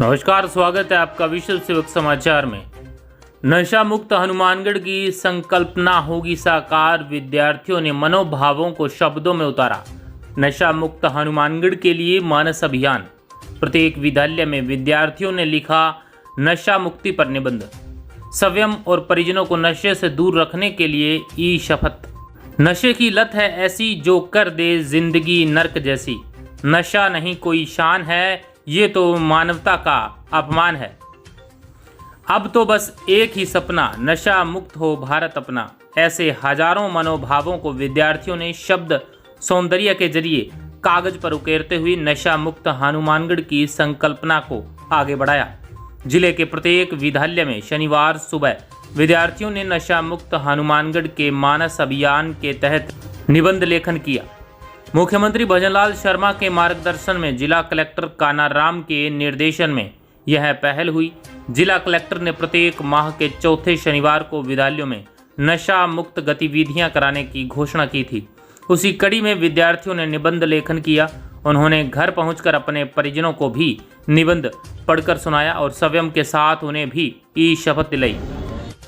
नमस्कार, स्वागत है आपका विश्व सेवक समाचार में। नशा मुक्त हनुमानगढ़ की संकल्पना होगी साकार, विद्यार्थियों ने मनोभावों को शब्दों में उतारा। नशा मुक्त हनुमानगढ़ के लिए मानस अभियान। प्रत्येक विद्यालय में विद्यार्थियों ने लिखा नशा मुक्ति पर निबंध। संयम और परिजनों को नशे से दूर रखने के लिए ई शपथ। नशे की लत है ऐसी जो कर दे जिंदगी नर्क जैसी। नशा नहीं कोई शान है, ये तो मानवता का अपमान है। अब तो बस एक ही सपना, नशा मुक्त हो भारत अपना। ऐसे हजारों मनोभावों को विद्यार्थियों ने शब्द सौंदर्य के जरिए कागज पर उकेरते हुए नशा मुक्त हनुमानगढ़ की संकल्पना को आगे बढ़ाया। जिले के प्रत्येक विद्यालय में शनिवार सुबह विद्यार्थियों ने नशा मुक्त हनुमानगढ़ के मानस अभियान के तहत निबंध लेखन किया। मुख्यमंत्री भजनलाल शर्मा के मार्गदर्शन में जिला कलेक्टर कानाराम के निर्देशन में यह पहल हुई। जिला कलेक्टर ने प्रत्येक माह के चौथे शनिवार को विद्यालयों में नशा मुक्त गतिविधियां कराने की घोषणा की थी। उसी कड़ी में विद्यार्थियों ने निबंध लेखन किया। उन्होंने घर पहुंचकर अपने परिजनों को भी निबंध पढ़कर सुनाया और संयम के साथ उन्हें भी ई शपथ दिलाई।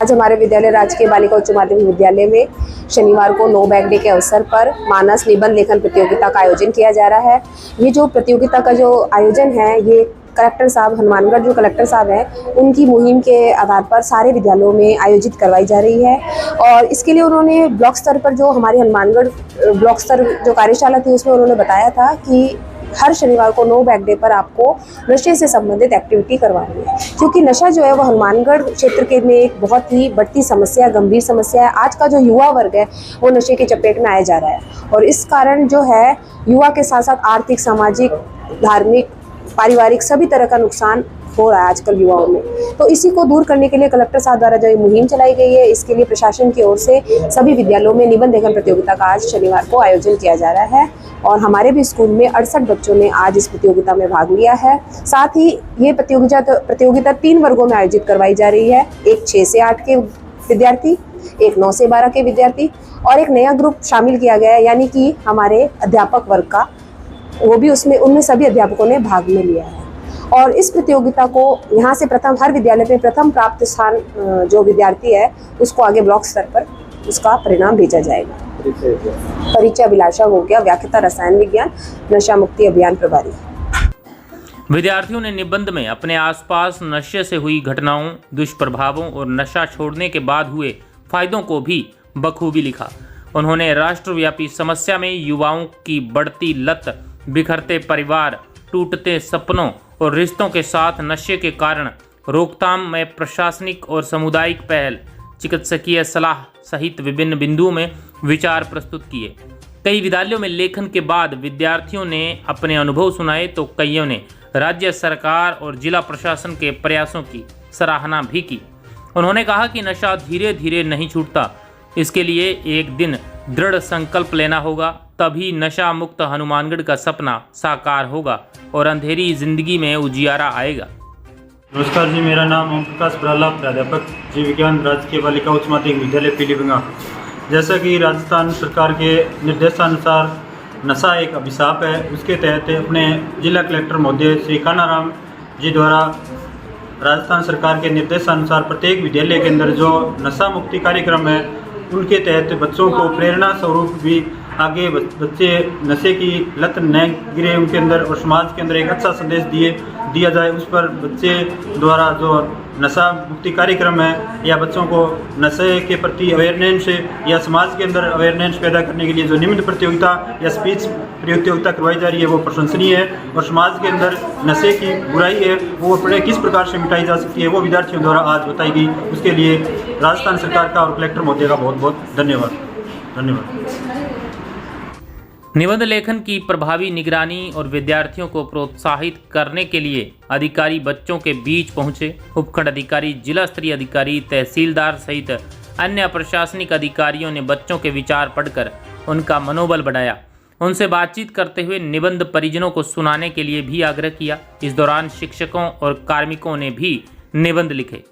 आज हमारे विद्यालय राजकीय बालिका उच्च माध्यमिक विद्यालय में शनिवार को नो बैग डे के अवसर पर मानस निबंध लेखन प्रतियोगिता का आयोजन किया जा रहा है। ये जो प्रतियोगिता का जो आयोजन है, ये कलेक्टर साहब हनुमानगढ़ जो कलेक्टर साहब हैं, उनकी मुहिम के आधार पर सारे विद्यालयों में आयोजित करवाई जा रही है। और इसके लिए उन्होंने ब्लॉक स्तर पर जो हमारी हनुमानगढ़ ब्लॉक स्तर जो कार्यशाला थी, उसमें उन्होंने बताया था कि हर शनिवार को नो बैग डे पर आपको नशे से संबंधित एक्टिविटी करवानी है, क्योंकि नशा जो है वो हनुमानगढ़ क्षेत्र के में एक बहुत ही बढ़ती समस्या, गंभीर समस्या है। आज का जो युवा वर्ग है वो नशे की चपेट में आया जा रहा है और इस कारण जो है युवा के साथ साथ आर्थिक, सामाजिक, धार्मिक, पारिवारिक सभी तरह का नुकसान हो रहा है आजकल युवाओं में। तो इसी को दूर करने के लिए कलेक्टर साहब द्वारा जो मुहिम चलाई गई है, इसके लिए प्रशासन की ओर से सभी विद्यालयों में निबंध लेखन प्रतियोगिता का आज शनिवार को आयोजन किया जा रहा है और हमारे भी स्कूल में 68 बच्चों ने आज इस प्रतियोगिता में भाग लिया है। साथ ही ये प्रतियोगिता 3 वर्गों में आयोजित करवाई जा रही है। एक 6 से 8 के विद्यार्थी, एक 9 से 12 के विद्यार्थी और एक नया ग्रुप शामिल किया गया है, यानी कि हमारे अध्यापक वर्ग का, वो भी उनमें सभी अध्यापकों ने भाग में लिया है। और इस प्रतियोगिता को यहाँ से हर विद्यालय में प्रथम प्राप्त स्थान जो विद्यार्थी है उसको आगे ब्लॉक स्तर पर उसका परिणाम भेजा जाएगा। परिचय अभिलाषा हो गया, व्याख्याता रसायन विज्ञान, नशा मुक्ति अभियान प्रभारी। विद्यार्थियों ने निबंध में अपने आसपास नशे से हुई घटनाओं, दुष्प्रभावों और नशा छोड़ने के बाद हुए फायदों को भी बखूबी लिखा। उन्होंने राष्ट्रव्यापी समस्या में युवाओं की बढ़ती लत, बिखरते परिवार, टूटते सपनों और रिश्तों के साथ नशे के कारण रोकथाम में प्रशासनिक और सामुदायिक पहल, चिकित्सकीय सलाह सहित विभिन्न बिंदुओं में विचार प्रस्तुत किए। कई विद्यालयों में लेखन के बाद विद्यार्थियों ने अपने अनुभव सुनाए तो कईयों ने राज्य सरकार और जिला प्रशासन के प्रयासों की सराहना भी की। उन्होंने कहा कि नशा धीरे धीरे नहीं छूटता, इसके लिए एक दिन दृढ़ संकल्प लेना होगा, तभी नशा मुक्त हनुमानगढ़ का सपना साकार होगा और अंधेरी जिंदगी में उजियारा आएगा। नमस्कार जी, मेरा नाम ओम प्रकाश बराला, प्राध्यापक जीव विज्ञान, राजकीय बालिका उच्च माध्यमिक विद्यालय पीलीभींगा। जैसा कि राजस्थान सरकार के निर्देशानुसार नशा एक अभिशाप है, उसके तहत अपने जिला कलेक्टर महोदय श्री कानाराम जी द्वारा राजस्थान सरकार के निर्देशानुसार प्रत्येक विद्यालय के अंदर जो नशा मुक्ति कार्यक्रम है, उनके तहत बच्चों को प्रेरणा स्वरूप भी आगे बच्चे नशे की लत न गिरे उनके अंदर और समाज के अंदर एक अच्छा संदेश दिया जाए। उस पर बच्चे द्वारा जो नशा मुक्ति कार्यक्रम है या बच्चों को नशे के प्रति अवेयरनेस या समाज के अंदर अवेयरनेस पैदा करने के लिए जो निबंध प्रतियोगिता या स्पीच प्रतियोगिता करवाई जा रही है, वो प्रशंसनीय है और समाज के अंदर नशे की बुराई है वो अपने किस प्रकार से मिटाई जा सकती है वो विद्यार्थियों द्वारा आज बताई गई। उसके लिए राजस्थान सरकार का और कलेक्टर महोदय का बहुत बहुत धन्यवाद। निबंध लेखन की प्रभावी निगरानी और विद्यार्थियों को प्रोत्साहित करने के लिए अधिकारी बच्चों के बीच पहुंचे। उपखंड अधिकारी, जिला स्तरीय अधिकारी, तहसीलदार सहित अन्य प्रशासनिक अधिकारियों ने बच्चों के विचार पढ़कर उनका मनोबल बढ़ाया। उनसे बातचीत करते हुए निबंध परिजनों को सुनाने के लिए भी आग्रह किया। इस दौरान शिक्षकों और कार्मिकों ने भी निबंध लिखे।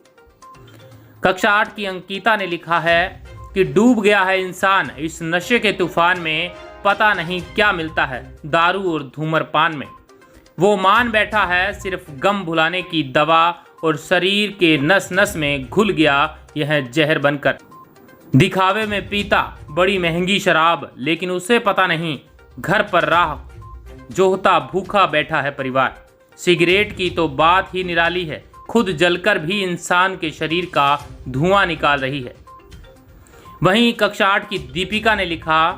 कक्षा 8 की अंकिता ने लिखा है कि डूब गया है इंसान इस नशे के तूफान में, पता नहीं क्या मिलता है दारू और धूम्रपान में। वो मान बैठा है सिर्फ गम भुलाने की दवा और शरीर के नस नस में घुल गया यह जहर बनकर। दिखावे में पीता बड़ी महंगी शराब, लेकिन उसे पता नहीं घर पर राह जोहता भूखा बैठा है परिवार। सिगरेट की तो बात ही निराली है, खुद जलकर भी इंसान के शरीर का धुआं निकाल रही है। वहीं कक्षा 8 की दीपिका ने लिखा,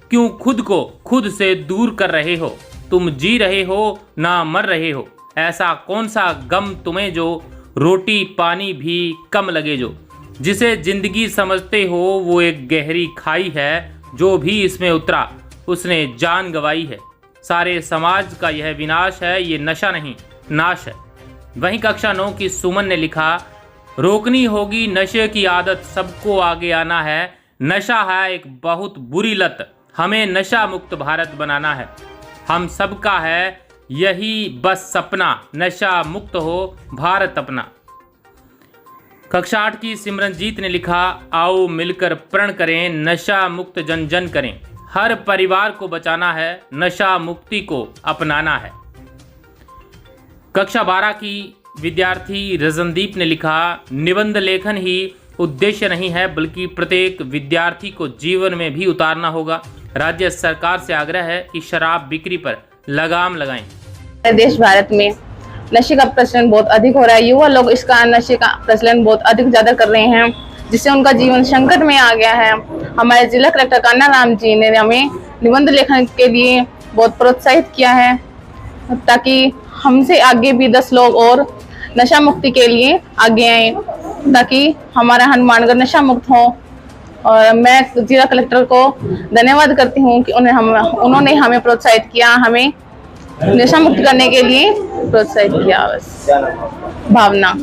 क्यों खुद को खुद से दूर कर रहे हो, तुम जी रहे हो ना मर रहे हो। ऐसा कौन सा गम तुम्हें जो रोटी पानी भी कम लगे, जो जिसे जिंदगी समझते हो वो एक गहरी खाई है, जो भी इसमें उतरा उसने जान गंवाई है। सारे समाज का यह विनाश है, ये नशा नहीं नाश है। वहीं कक्षा 9 की सुमन ने लिखा, रोकनी होगी नशे की आदत, सबको आगे आना है। नशा है एक बहुत बुरी लत, हमें नशा मुक्त भारत बनाना है। हम सबका है यही बस सपना, नशा मुक्त हो भारत अपना। कक्षा 8 की सिमरनजीत ने लिखा, आओ मिलकर प्रण करें, नशा मुक्त जन जन करें। हर परिवार को बचाना है, नशा मुक्ति को अपनाना है। कक्षा 12 की विद्यार्थी रजनदीप ने लिखा, निबंध लेखन ही उद्देश्य नहीं है, बल्कि प्रत्येक विद्यार्थी को जीवन में भी उतारना होगा। राज्य सरकार से आग्रह है कि शराब बिक्री पर लगाम लगाएं। देश भारत में नशे का प्रचलन बहुत अधिक हो रहा है। युवा लोग इसका नशे का प्रचलन बहुत अधिक ज्यादा कर रहे हैं, जिससे उनका जीवन संकट में आ गया है। हमारे जिला कलेक्टर कान्हा राम जी ने हमें निबंध लेखन के लिए बहुत प्रोत्साहित किया है, ताकि हमसे आगे भी 10 लोग और नशा मुक्ति के लिए आगे आए, ताकि हमारा हनुमानगढ़ नशा मुक्त हो। और मैं जिला कलेक्टर को धन्यवाद करती हूँ कि उन्होंने हमें प्रोत्साहित किया, हमें नशा मुक्त करने के लिए प्रोत्साहित किया। बस भावना।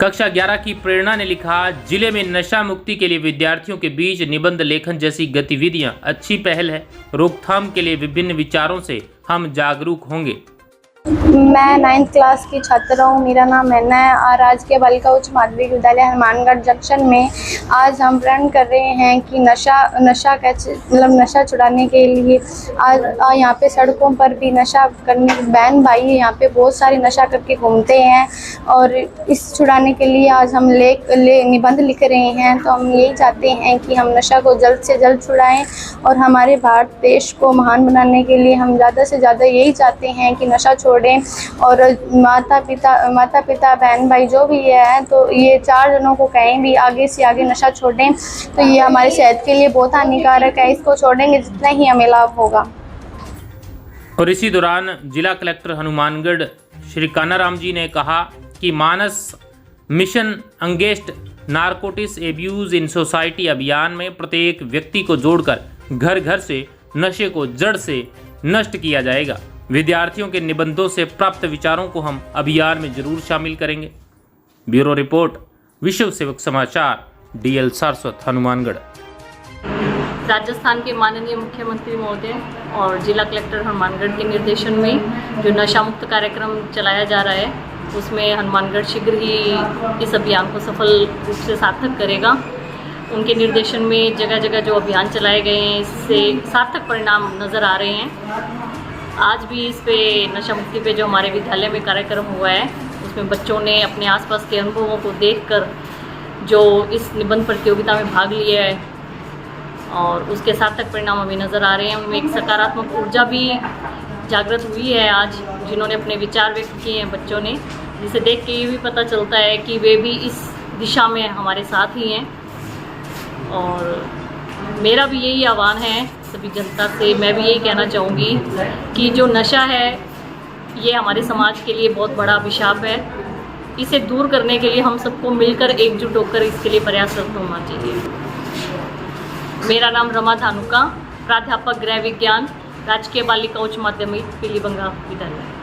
कक्षा 11 की प्रेरणा ने लिखा, जिले में नशा मुक्ति के लिए विद्यार्थियों के बीच निबंध लेखन जैसी गतिविधियां अच्छी पहल है। रोकथाम के लिए विभिन्न विचारों से हम जागरूक होंगे। मैं 9th क्लास की छात्रा हूँ। मेरा नाम हैना है और राजकीय बालिका उच्च माध्यमिक विद्यालय हनुमानगढ़ जंक्शन में आज हम प्रण कर रहे हैं कि नशा कैसे नशा छुड़ाने के लिए आज यहाँ पे सड़कों पर भी नशा करने बहन भाई यहाँ पे बहुत सारे नशा करके घूमते हैं, और इस छुड़ाने के लिए आज हम निबंध लिख रहे हैं। तो हम यही चाहते हैं कि हम नशा को जल्द से जल्द छुड़ाएं, और हमारे भारत देश को महान बनाने के लिए हम ज़्यादा से ज़्यादा यही चाहते हैं कि नशा छोड़ें। और माता पिता बहन भाई जो भी है, तो ये 4 जनों को कहें भी आगे से आगे नशा छोड़ें। तो ये हमारी सेहत के लिए बहुत हानिकारक है, इसको छोड़ेंगे जितना ही हमें लाभ होगा। और इसी दौरान जिला कलेक्टर हनुमानगढ़ श्री कान्हा राम जी ने कहा कि Manas mission against narcotics abuse in society अभियान में प्रत्येक व्यक्ति को जोड़कर घर घर से नशे को जड़ से नष्ट किया जाएगा। विद्यार्थियों के निबंधों से प्राप्त विचारों को हम अभियान में जरूर शामिल करेंगे। ब्यूरो रिपोर्ट, विश्व सेवक समाचार, DL सारस्वत, हनुमानगढ़। राजस्थान के माननीय मुख्यमंत्री महोदय और जिला कलेक्टर हनुमानगढ़ के निर्देशन में जो नशा मुक्त कार्यक्रम चलाया जा रहा है, उसमें हनुमानगढ़ शीघ्र ही इस अभियान को सफल रूप से सार्थक करेगा। उनके निर्देशन में जगह जगह जो अभियान चलाए गए हैं, इससे सार्थक परिणाम नज़र आ रहे हैं। आज भी इस पे नशा मुक्ति पे जो हमारे विद्यालय में कार्यक्रम हुआ है, उसमें बच्चों ने अपने आसपास के अनुभवों को देखकर जो इस निबंध प्रतियोगिता में भाग लिया है, और उसके सार्थक परिणाम अभी नज़र आ रहे हैं। उनमें एक सकारात्मक ऊर्जा भी जागृत हुई है आज, जिन्होंने अपने विचार व्यक्त किए हैं बच्चों ने, जिसे देख के ये भी पता चलता है कि वे भी इस दिशा में हमारे साथ ही हैं। और मेरा भी यही आह्वान है सभी जनता से, मैं भी यही कहना चाहूँगी कि जो नशा है ये हमारे समाज के लिए बहुत बड़ा अभिशाप है। इसे दूर करने के लिए हम सबको मिलकर एकजुट होकर इसके लिए प्रयासरत होना चाहिए। मेरा नाम रमा धानुका, प्राध्यापक गृह विज्ञान, राजकीय बालिका उच्च माध्यमिक पीलीबंगा विद्यालय।